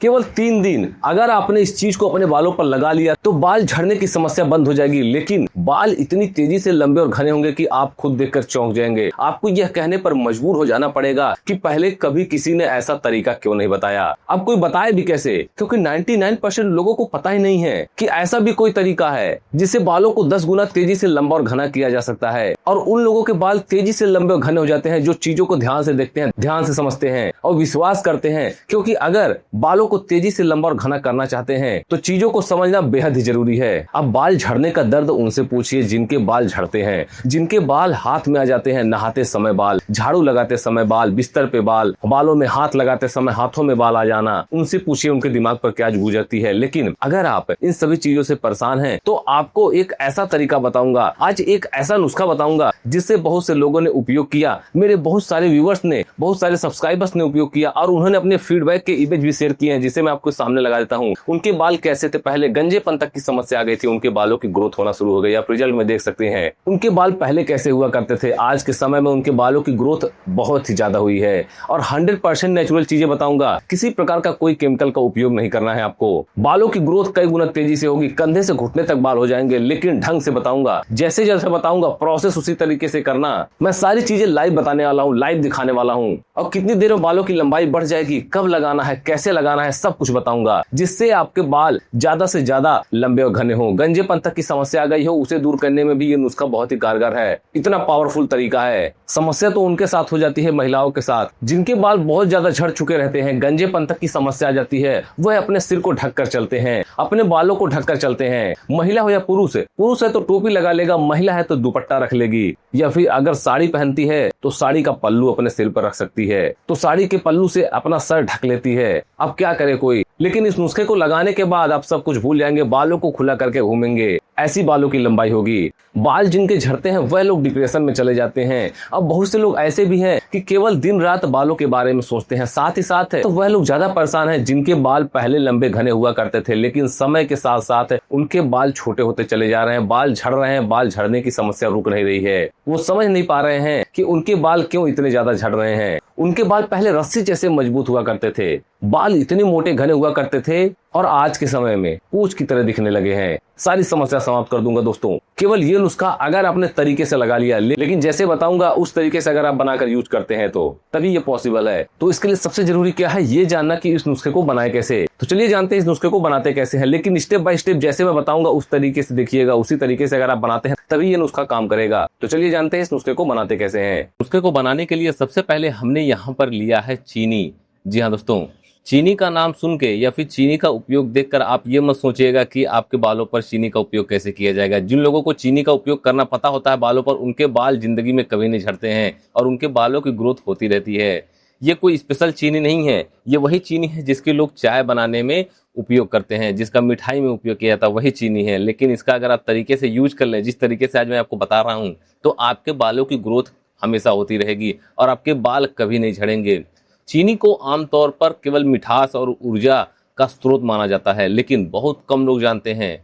केवल 3 दिन अगर आपने इस चीज को अपने बालों पर लगा लिया तो बाल झड़ने की समस्या बंद हो जाएगी। लेकिन बाल इतनी तेजी से लंबे और घने होंगे कि आप खुद देखकर चौंक जाएंगे। आपको यह कहने पर मजबूर हो जाना पड़ेगा कि पहले कभी किसी ने ऐसा तरीका क्यों नहीं बताया। अब कोई बताए भी कैसे, क्योंकि 99% लोगों को पता ही नहीं है कि ऐसा भी कोई तरीका है जिससे बालों को 10 गुना तेजी से लंबा और घना किया जा सकता है। और उन लोगों के बाल तेजी से लंबे और घने हो जाते हैं जो चीजों को ध्यान से देखते हैं, ध्यान से समझते हैं और विश्वास करते हैं। क्योंकि अगर बालों को तेजी से लंबा और घना करना चाहते हैं तो चीजों को समझना बेहद ही जरूरी है। अब बाल झड़ने का दर्द उनसे पूछिए जिनके बाल झड़ते हैं, जिनके बाल हाथ में आ जाते हैं, नहाते समय बाल, झाड़ू लगाते समय बाल, बिस्तर पे बाल, बालों में हाथ लगाते समय हाथों में बाल आ जाना। उनसे पूछिए उनके दिमाग पर क्या गुजरती है। लेकिन अगर आप इन सभी चीजों से परेशान हैं तो आपको एक ऐसा तरीका बताऊंगा, आज एक ऐसा नुस्खा बताऊंगा जिससे बहुत से लोगों ने उपयोग किया। मेरे बहुत सारे व्यूअर्स ने, बहुत सारे सब्सक्राइबर्स ने उपयोग किया और उन्होंने अपने फीडबैक के इमेज भी शेयर किए हैं, जिसे मैं आपको सामने लगा देता हूं। उनके बाल कैसे थे, पहले गंजेपन तक की समस्या आ गई थी, उनके बालों की ग्रोथ होना शुरू हो गई। आप रिजल्ट में देख सकते हैं उनके बाल पहले कैसे हुआ करते थे, आज के समय में उनके बालों की ग्रोथ बहुत ही ज्यादा हुई है। और 100% नेचुरल चीजें बताऊंगा, किसी प्रकार का कोई केमिकल का उपयोग नहीं करना है आपको। बालों की ग्रोथ कई गुना तेजी से होगी, कंधे से घुटने तक बाल हो जाएंगे। लेकिन ढंग से बताऊंगा, जैसे जैसे बताऊंगा प्रोसेस उसी तरीके से करना। मैं सारी चीजें लाइव बताने वाला हूँ, लाइव दिखाने वाला हूँ। और कितनी देर में बालों की लंबाई बढ़ जाएगी, कब लगाना है, कैसे लगाना है, सब कुछ बताऊंगा, जिससे आपके बाल ज्यादा से ज्यादा लंबे और घने हो। गंजेपन तक की समस्या आ गई हो, उसे दूर करने में भी ये नुस्खा बहुत ही कारगर है। इतना पावरफुल तरीका है। समस्या तो उनके साथ हो जाती है, महिलाओं के साथ, जिनके बाल बहुत ज्यादा झड़ चुके रहते हैं, गंजेपन तक की समस्या आ जाती है। वह अपने सिर को ढककर चलते हैं, अपने बालों को ढककर चलते हैं। महिला हो या पुरुष, पुरुष है तो टोपी लगा लेगा, महिला है तो दुपट्टा रख लेगी, या फिर अगर साड़ी पहनती है तो साड़ी का पल्लू अपने सिर पर रख सकती है, तो साड़ी के पल्लू से अपना सर ढक लेती है। अब क्या करे कोई। लेकिन इस नुस्खे को लगाने के बाद आप सब कुछ भूल जाएंगे, बालों को खुला करके घूमेंगे, ऐसी बालों की लंबाई होगी। बाल जिनके झड़ते हैं वह लोग डिप्रेशन में चले जाते हैं। अब बहुत से लोग ऐसे भी हैं कि केवल दिन रात बालों के बारे में सोचते हैं। साथ ही साथ तो वह लोग ज्यादा परेशान हैं जिनके बाल पहले लंबे घने हुआ करते थे, लेकिन समय के साथ साथ उनके बाल छोटे होते चले जा रहे हैं, बाल झड़ रहे हैं, बाल झड़ने की समस्या रुक नहीं रही है। वो समझ नहीं पा रहे हैं कि उनके बाल क्यों इतने ज्यादा झड़ रहे हैं। उनके बाल पहले रस्सी जैसे मजबूत हुआ करते थे, बाल इतने मोटे घने हुआ करते थे, और आज के समय में पूंछ की तरह दिखने लगे हैं। सारी समस्या समाप्त कर दूंगा दोस्तों, केवल ये नुस्खा अगर आपने तरीके से लगा लिया। लेकिन जैसे बताऊंगा उस तरीके से अगर आप बनाकर यूज करते हैं तो तभी ये पॉसिबल है। तो इसके लिए सबसे जरूरी क्या है, ये जानना कि इस नुस्खे को बनाए कैसे। तो चलिए जानते हैं इस नुस्खे को बनाते कैसे हैं। लेकिन स्टेप बाय स्टेप जैसे मैं बताऊंगा उस तरीके से देखिएगा, उसी तरीके से अगर आप बनाते हैं तभी ये नुस्खा काम करेगा। तो चलिए जानते हैं इस नुस्खे को बनाते कैसे हैं। नुस्खे को बनाने के लिए सबसे पहले हमने यहाँ पर लिया है चीनी। जी हाँ दोस्तों, चीनी का नाम सुन के या फिर चीनी का उपयोग देखकर आप ये मत सोचिएगा कि आपके बालों पर चीनी का उपयोग कैसे किया जाएगा। जिन लोगों को चीनी का उपयोग करना पता होता है बालों पर, उनके बाल जिंदगी में कभी नहीं झड़ते हैं और उनके बालों की ग्रोथ होती रहती है। ये कोई स्पेशल चीनी नहीं है, ये वही चीनी है जिसके लोग चाय बनाने में उपयोग करते हैं, जिसका मिठाई में उपयोग किया जाता है, वही चीनी है। लेकिन इसका अगर आप तरीके से यूज कर लें, जिस तरीके से आज मैं आपको बता रहा हूँ, तो आपके बालों की ग्रोथ हमेशा होती रहेगी और आपके बाल कभी नहीं झड़ेंगे। चीनी को आमतौर पर केवल मिठास और ऊर्जा का स्रोत माना जाता है, लेकिन बहुत कम लोग जानते हैं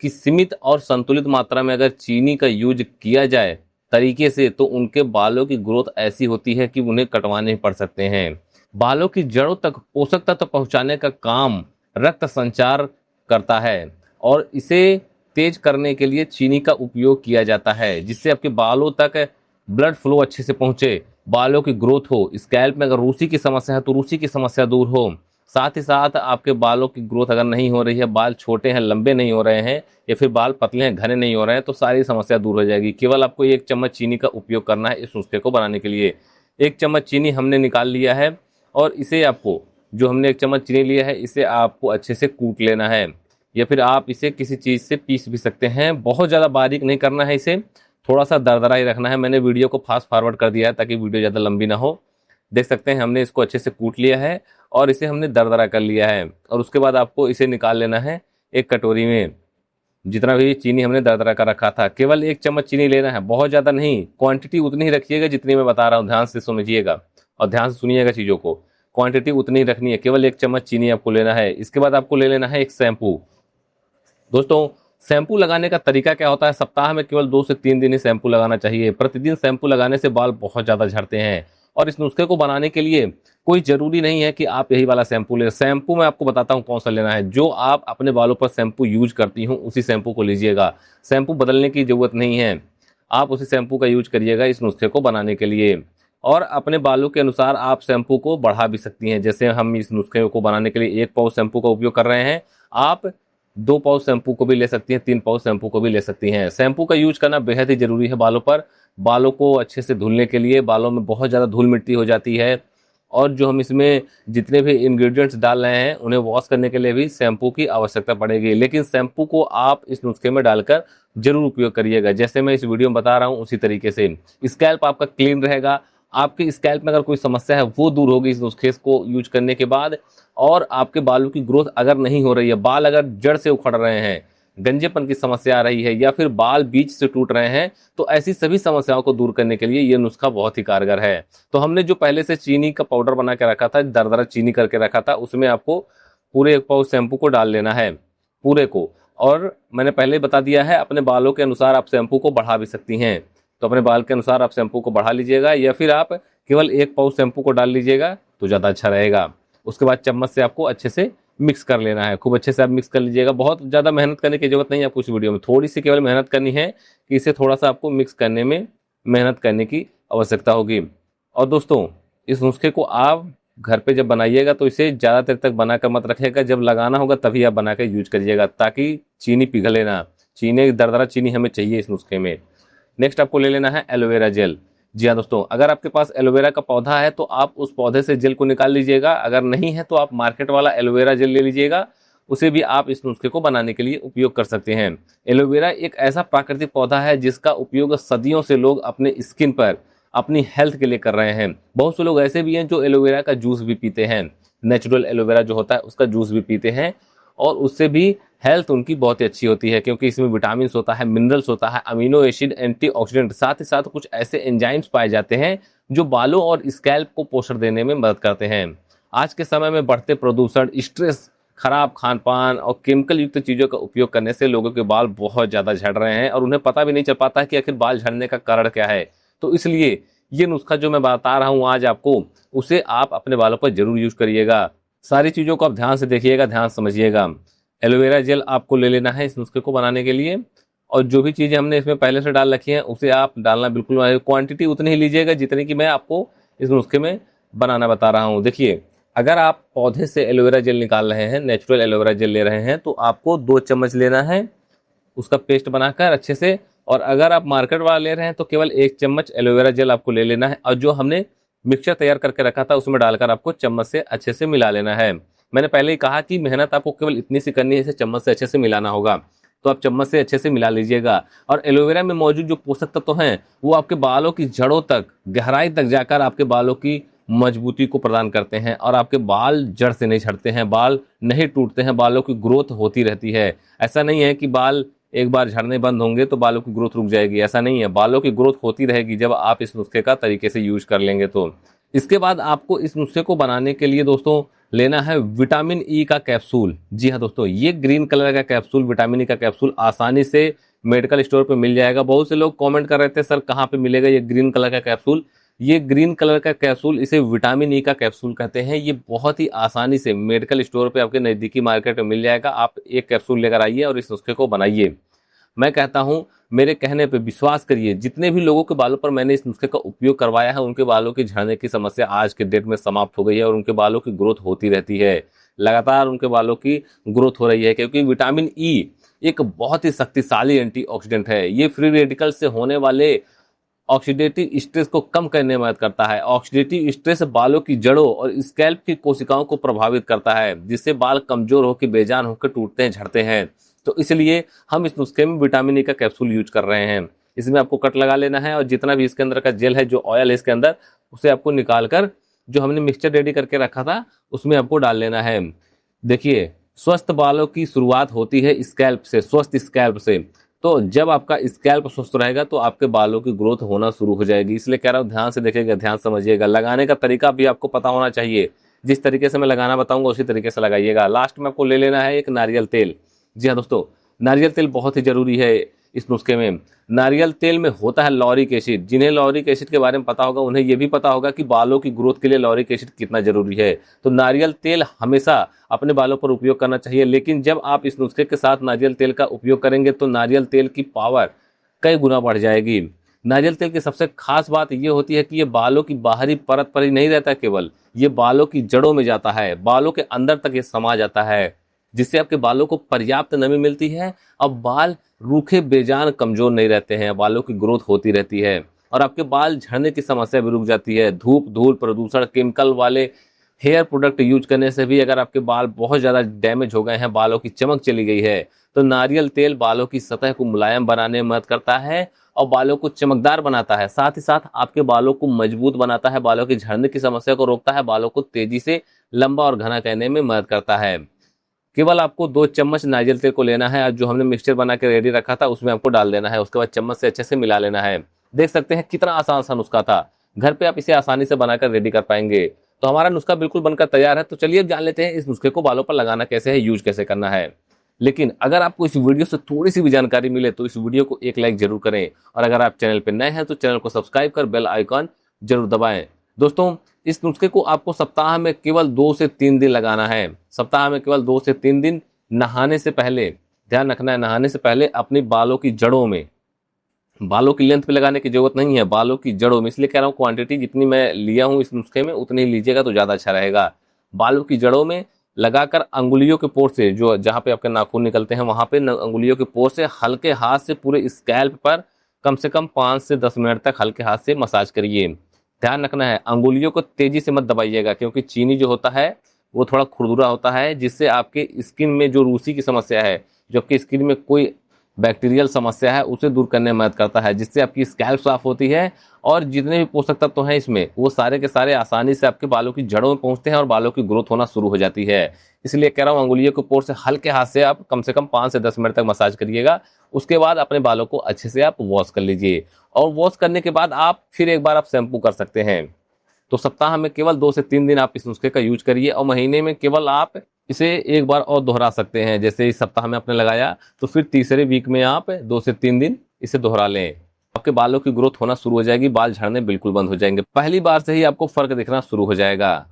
कि सीमित और संतुलित मात्रा में अगर चीनी का यूज किया जाए तरीके से तो उनके बालों की ग्रोथ ऐसी होती है कि उन्हें कटवाने पड़ सकते हैं। बालों की जड़ों तक पोषक तत्व पहुंचाने का काम रक्त संचार करता है और इसे तेज करने के लिए चीनी का उपयोग किया जाता है, जिससे आपके बालों तक ब्लड फ्लो अच्छे से पहुंचे, बालों की ग्रोथ हो। स्कैल्प में अगर रूसी की समस्या है तो रूसी की समस्या दूर हो। साथ ही साथ आपके बालों की ग्रोथ अगर नहीं हो रही है, बाल छोटे हैं, लंबे नहीं हो रहे हैं, या फिर बाल पतले हैं, घने नहीं हो रहे हैं, तो सारी समस्या दूर हो जाएगी। केवल आपको 1 चम्मच चीनी का उपयोग करना है इस नुस्खे को बनाने के लिए। 1 चम्मच चीनी हमने निकाल लिया है और इसे आपको, जो हमने 1 चम्मच चीनी लिया है, इसे आपको अच्छे से कूट लेना है, या फिर आप इसे किसी चीज़ से पीस भी सकते हैं। बहुत ज़्यादा बारीक नहीं करना है, इसे थोड़ा सा दरदरा ही रखना है। मैंने वीडियो को फास्ट फॉरवर्ड कर दिया है ताकि वीडियो ज़्यादा लंबी ना हो। देख सकते हैं हमने इसको अच्छे से कूट लिया है और इसे हमने दरदरा कर लिया है। और उसके बाद आपको इसे निकाल लेना है एक कटोरी में। जितना भी चीनी हमने दरदरा कर रखा था, केवल 1 चम्मच चीनी लेना है, बहुत ज़्यादा नहीं। क्वांटिटी उतनी ही रखिएगा जितनी मैं बता रहा हूँ, ध्यान से समझिएगा और ध्यान से सुनिएगा चीज़ों को। क्वांटिटी उतनी ही रखनी है, केवल 1 चम्मच चीनी आपको लेना है। इसके बाद आपको ले लेना है एक शैम्पू। दोस्तों, शैम्पू लगाने का तरीका क्या होता है, सप्ताह में केवल 2 से 3 दिन ही शैम्पू लगाना चाहिए। प्रतिदिन शैम्पू लगाने से बाल बहुत ज़्यादा झड़ते हैं और इस नुस्खे को बनाने के लिए कोई जरूरी नहीं है कि आप यही वाला शैम्पू लें। शैम्पू मैं आपको बताता हूँ कौन सा लेना है। जो आप अपने बालों पर शैम्पू यूज करती हूँ उसी शैम्पू को लीजिएगा। शैम्पू बदलने की जरूरत नहीं है, आप उसी शैम्पू का यूज करिएगा इस नुस्खे को बनाने के लिए। और अपने बालों के अनुसार आप शैम्पू को बढ़ा भी सकती हैं। जैसे हम इस नुस्खे को बनाने के लिए 1 पाउच शैम्पू का उपयोग कर रहे हैं, आप 2 पाउच शैम्पू को भी ले सकती हैं, 3 पाउच शैम्पू को भी ले सकती हैं। शैम्पू का यूज करना बेहद ही जरूरी है बालों पर। बालों को अच्छे से धुलने के लिए, बालों में बहुत ज़्यादा धूल मिट्टी हो जाती है और जो हम इसमें जितने भी इंग्रेडिएंट्स डाल रहे हैं उन्हें वॉश करने के लिए भी शैम्पू की आवश्यकता पड़ेगी। लेकिन शैम्पू को आप इस नुस्खे में डालकर जरूर उपयोग करिएगा, जैसे मैं इस वीडियो में बता रहा हूँ उसी तरीके से। स्कैल्प आपका क्लीन रहेगा, आपके स्कैल्प में अगर कोई समस्या है वो दूर होगी इस नुस्खे को यूज करने के बाद। और आपके बालों की ग्रोथ अगर नहीं हो रही है, बाल अगर जड़ से उखड़ रहे हैं, गंजेपन की समस्या आ रही है या फिर बाल बीच से टूट रहे हैं, तो ऐसी सभी समस्याओं को दूर करने के लिए ये नुस्खा बहुत ही कारगर है। तो हमने जो पहले से चीनी का पाउडर बना के रखा था, दरदरा चीनी करके रखा था, उसमें आपको पूरे 1 पाउच शैम्पू को डाल लेना है, पूरे को। और मैंने पहले ही बता दिया है, अपने बालों के अनुसार आप शैम्पू को बढ़ा भी सकती हैं। तो अपने बाल के अनुसार आप शैम्पू को बढ़ा लीजिएगा या फिर आप केवल 1 पाउच शैम्पू को डाल लीजिएगा तो ज़्यादा अच्छा रहेगा। उसके बाद चम्मच से आपको अच्छे से मिक्स कर लेना है, खूब अच्छे से आप मिक्स कर लीजिएगा। बहुत ज़्यादा मेहनत करने की जरूरत नहीं है आपको इस वीडियो में, थोड़ी सी केवल मेहनत करनी है कि इसे थोड़ा सा आपको मिक्स करने में मेहनत करने की आवश्यकता होगी। और दोस्तों, इस नुस्खे को आप घर पे जब बनाइएगा तो इसे ज़्यादा देर तक बना कर मत रखिएगा, जब लगाना होगा तभी आप बना कर यूज करिएगा ताकि चीनी पिघले ना। चीनी, दरदरा चीनी हमें चाहिए इस नुस्खे में। नेक्स्ट आपको ले लेना है एलोवेरा जेल। जी हाँ दोस्तों, अगर आपके पास एलोवेरा का पौधा है तो आप उस पौधे से जेल को निकाल लीजिएगा। अगर नहीं है तो आप मार्केट वाला एलोवेरा जेल ले लीजिएगा, उसे भी आप इस नुस्खे को बनाने के लिए उपयोग कर सकते हैं। एलोवेरा एक ऐसा प्राकृतिक पौधा है जिसका उपयोग सदियों से लोग अपने स्किन पर, अपनी हेल्थ के लिए कर रहे हैं। बहुत से लोग ऐसे भी हैं जो एलोवेरा का जूस भी पीते हैं, नेचुरल एलोवेरा जो होता है उसका जूस भी पीते हैं और उससे भी हेल्थ उनकी बहुत ही अच्छी होती है, क्योंकि इसमें विटामिन होता है, मिनरल्स होता है, अमीनो एसिड, एंटीऑक्सीडेंट, साथ ही साथ कुछ ऐसे एंजाइम्स पाए जाते हैं जो बालों और स्कैल्प को पोषण देने में मदद करते हैं। आज के समय में बढ़ते प्रदूषण, स्ट्रेस, खराब खान पान और केमिकल युक्त चीज़ों का उपयोग करने से लोगों के बाल बहुत ज़्यादा झड़ रहे हैं और उन्हें पता भी नहीं चल पाता है कि आखिर बाल झड़ने का कारण क्या है। तो इसलिए ये नुस्खा जो मैं बता रहा हूँ आज आपको, उसे आप अपने बालों पर जरूर यूज करिएगा। सारी चीज़ों को आप ध्यान से देखिएगा, ध्यान समझिएगा। एलोवेरा जेल आपको ले लेना है इस नुस्खे को बनाने के लिए, और जो भी चीज़ें हमने इसमें पहले से डाल रखी हैं उसे आप डालना बिल्कुल, क्वांटिटी उतनी ही लीजिएगा जितनी कि मैं आपको इस नुस्खे में बनाना बता रहा हूँ। देखिए, अगर आप पौधे से एलोवेरा जेल निकाल रहे हैं, नेचुरल एलोवेरा जेल ले रहे हैं, तो आपको 2 चम्मच लेना है उसका पेस्ट बनाकर अच्छे से। और अगर आप मार्केट वाला ले रहे हैं तो केवल 1 चम्मच एलोवेरा जेल आपको ले लेना है और जो हमने मिक्सचर तैयार करके रखा था उसमें डालकर आपको चम्मच से अच्छे से मिला लेना है। मैंने पहले ही कहा कि मेहनत आपको केवल इतनी सी करनी है, इसे चम्मच से अच्छे से मिलाना होगा, तो आप चम्मच से अच्छे से मिला लीजिएगा। और एलोवेरा में मौजूद जो पोषक तत्व हैं वो आपके बालों की जड़ों तक, गहराई तक जाकर आपके बालों की मजबूती को प्रदान करते हैं और आपके बाल जड़ से नहीं झड़ते हैं, बाल नहीं टूटते हैं, बालों की ग्रोथ होती रहती है। ऐसा नहीं है कि बाल एक बार झड़ने बंद होंगे तो बालों की ग्रोथ रुक जाएगी, ऐसा नहीं है। बालों की ग्रोथ होती रहेगी जब आप इस नुस्खे का तरीके से यूज कर लेंगे तो। इसके बाद आपको इस नुस्खे को बनाने के लिए दोस्तों लेना है विटामिन ई का कैप्सूल। जी हाँ दोस्तों, ये ग्रीन कलर का कैप्सूल, विटामिन ई का कैप्सूल आसानी से मेडिकल स्टोर पे मिल जाएगा। बहुत से लोग कमेंट कर रहे थे सर कहाँ पे मिलेगा ये ग्रीन कलर का कैप्सूल। ये ग्रीन कलर का कैप्सूल, इसे विटामिन ई का कैप्सूल कहते हैं। ये बहुत ही आसानी से मेडिकल स्टोर पे आपके नज़दीकी मार्केट में मिल जाएगा। आप एक कैप्सूल लेकर आइए और इस नुस्खे को बनाइए। मैं कहता हूँ, मेरे कहने पे विश्वास करिए, जितने भी लोगों के बालों पर मैंने इस नुस्खे का उपयोग करवाया है उनके बालों की झड़ने की समस्या आज के डेट में समाप्त हो गई है और उनके बालों की ग्रोथ होती रहती है। लगातार उनके बालों की ग्रोथ हो रही है, क्योंकि विटामिन ई एक बहुत ही शक्तिशाली एंटीऑक्सीडेंट है। ये फ्री रेडिकल से होने वाले ऑक्सीडेटिव स्ट्रेस को कम करने में मदद करता है। ऑक्सीडेटिव स्ट्रेस बालों की जड़ों और स्कैल्प की कोशिकाओं को प्रभावित करता है, जिससे बाल कमजोर होकर, बेजान होकर टूटते हैं, झड़ते हैं। तो इसलिए हम इस नुस्खे में विटामिन ई का कैप्सूल यूज कर रहे हैं। इसमें आपको कट लगा लेना है और जितना भी इसके अंदर का जेल है, जो ऑयल है इसके अंदर, उसे आपको निकाल कर जो हमने मिक्सचर रेडी करके रखा था उसमें आपको डाल लेना है। देखिए, स्वस्थ बालों की शुरुआत होती है स्कैल्प से, स्वस्थ स्कैल्प से। तो जब आपका स्कैल्प स्वस्थ रहेगा तो आपके बालों की ग्रोथ होना शुरू हो जाएगी। इसलिए कह रहा हूँ, ध्यान से देखिएगा, ध्यान समझिएगा। लगाने का तरीका भी आपको पता होना चाहिए, जिस तरीके से मैं लगाना बताऊंगा उसी तरीके से लगाइएगा। लास्ट में आपको ले लेना है एक नारियल तेल। जी हाँ दोस्तों, नारियल तेल बहुत ही जरूरी है। इस नुस्खे में। नारियल तेल में होता है लॉरिक एसिड। जिन्हें लॉरिक एसिड के बारे में पता होगा उन्हें यह भी पता होगा कि बालों की ग्रोथ के लिए लॉरिक एसिड कितना जरूरी है। तो नारियल तेल हमेशा अपने बालों पर उपयोग करना चाहिए, लेकिन जब आप इस नुस्खे के साथ नारियल तेल का उपयोग करेंगे तो नारियल तेल की पावर कई गुना बढ़ जाएगी। नारियल तेल की सबसे खास बात यह होती है कि ये बालों की बाहरी परत पर ही नहीं रहता, केवल ये बालों की जड़ों में जाता है, बालों के अंदर तक ये समा जाता है, जिससे आपके बालों को पर्याप्त नमी मिलती है। अब बाल रूखे बेजान कमजोर नहीं रहते हैं, बालों की ग्रोथ होती रहती है और आपके बाल झड़ने की समस्या भी रुक जाती है। धूप, धूल, प्रदूषण, केमिकल वाले हेयर प्रोडक्ट यूज करने से भी अगर आपके बाल बहुत ज्यादा डैमेज हो गए हैं, बालों की चमक चली गई है, तो नारियल तेल बालों की सतह को मुलायम बनाने में मदद करता है और बालों को चमकदार बनाता है। साथ ही साथ आपके बालों को मजबूत बनाता है, बालों के झड़ने की समस्या को रोकता है, बालों को तेजी से लंबा और घना करने में मदद करता है। केवल आपको 2 चम्मच नारियल तेल को लेना है, जो हमने मिक्सचर बना के रेडी रखा था उसमें आपको डाल देना है। उसके बाद चम्मच से अच्छे से मिला लेना है। देख सकते हैं कितना आसान सा नुस्खा था। घर पे आप इसे आसानी से बनाकर रेडी कर पाएंगे। तो हमारा नुस्खा बिल्कुल बनकर तैयार है। तो चलिए अब जान लेते हैं इस नुस्खे को बालों पर लगाना कैसे है, यूज कैसे करना है। लेकिन अगर आपको इस वीडियो से थोड़ी सी भी जानकारी मिले तो इस वीडियो को एक लाइक जरूर करें और अगर आप चैनल पर नए हैं तो चैनल को सब्सक्राइब कर बेल आइकॉन जरूर दबाएं। दोस्तों, इस नुस्खे को आपको सप्ताह में केवल 2 से 3 दिन लगाना है। सप्ताह में केवल 2 से 3 दिन नहाने से पहले, ध्यान रखना है, नहाने से पहले अपनी बालों की जड़ों में, बालों की लेंथ पे लगाने की जरूरत नहीं है, बालों की जड़ों में। इसलिए कह रहा हूँ क्वांटिटी जितनी मैं लिया हूँ इस नुस्खे में उतनी ही लीजिएगा तो ज्यादा अच्छा रहेगा। बालों की जड़ों में लगाकर अंगुलियों के पोर से, जो जहाँ पे आपके नाखून निकलते हैं वहां पे अंगुलियों के पोर से हल्के हाथ से पूरे स्कैल्प पर कम से कम 5 से 10 मिनट तक हल्के हाथ से मसाज करिए। ध्यान रखना है अंगुलियों को तेजी से मत दबाइएगा, क्योंकि चीनी जो होता है वो थोड़ा खुरदुरा होता है, जिससे आपके स्किन में जो रूसी की समस्या है, जो आपकी स्किन में कोई बैक्टीरियल समस्या है, उसे दूर करने में मदद करता है, जिससे आपकी स्कैल्प साफ होती है और जितने भी पोषक तत्व हैं इसमें वो सारे के सारे आसानी से आपके बालों की जड़ों में पहुंचते हैं और बालों की ग्रोथ होना शुरू हो जाती है। इसलिए कह रहा हूँ अंगुलियों के पोर से हल्के हाथ से आप कम से कम 5 से 10 मिनट तक मसाज करिएगा। उसके बाद अपने बालों को अच्छे से आप वॉश कर लीजिए और वॉश करने के बाद आप फिर एक बार आप शैम्पू कर सकते हैं। तो सप्ताह में केवल 2 से 3 दिन आप इस नुस्खे का यूज करिए और महीने में केवल आप इसे एक बार और दोहरा सकते हैं। जैसे इस सप्ताह में आपने लगाया तो फिर तीसरे वीक में आप 2 से 3 दिन इसे दोहरा लें। आपके बालों की ग्रोथ होना शुरू हो जाएगी, बाल झड़ने बिल्कुल बंद हो जाएंगे, पहली बार से ही आपको फर्क दिखना शुरू हो जाएगा।